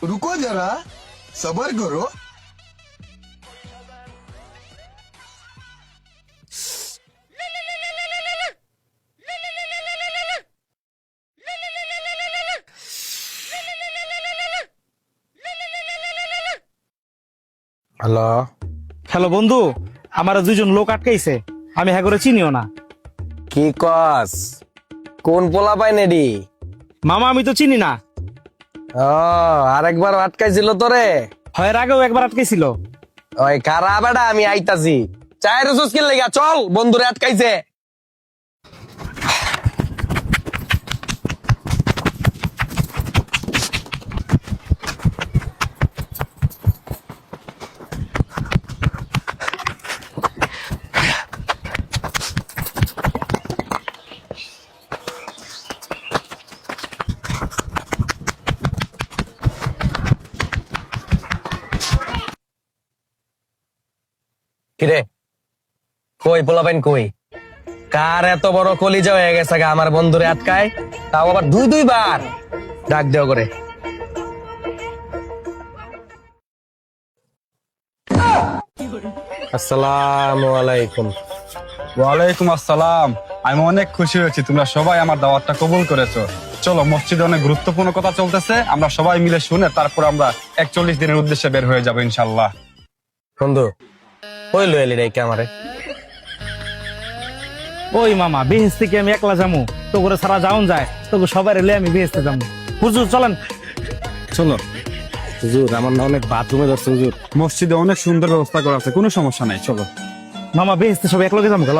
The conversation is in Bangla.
रुको जरा सबर करो। হ্যালো হ্যালো বন্ধু, আমার দুইজন লোক আটকাইছে, আমি হ্যাঁ করে চিনিও না। কি কস? কোন পোলা পাই নেডি? মামা আমি তো চিনি না। ও আরেকবার আটকাইছিল তোরে? হয়, এর আগেও একবার আটকাইছিল। ওই খারাপ বেটা, আমি আইতাছি। চায়ের সুস্কিল লেগা চল, বন্ধুরে আটকাইছে। কিরে কই পোলাপাইন কই? কার এত বড় কলিজা হয়ে গেছে গা আমার বন্ধুরে আটকায়, তাও আবার দুইবার ডাক দেওয়া করে। আসসালামু আলাইকুম। ওয়ালাইকুম আসসালাম। আমি অনেক খুশি হয়েছি তোমরা সবাই আমার দাওয়াতটা কবুল করেছো। চলো, মসজিদে অনেক গুরুত্বপূর্ণ কথা চলতেছে, আমরা সবাই মিলে শুনে তারপর আমরা 41 দিনের উদ্দেশ্যে বের হয়ে যাবো ইনশাল্লাহ। বন্ধু কই লইলি রে আমারে? ওই মামা, বেহেস থেকে আমি একলা যামু? তো করে সারা যাওন যায়, তোকে সবাই রেলে আমি বেহেস্তে যাবো। হুজুর চলেন। চলো, হুজুর আমার না অনেক বাথরুমে ধরছে হুজুর। মসজিদে অনেক সুন্দর ব্যবস্থা করা আছে, কোনো সমস্যা নাই, চলো। মামা বেহেস্তে সবাই একলগে যাবো গেল।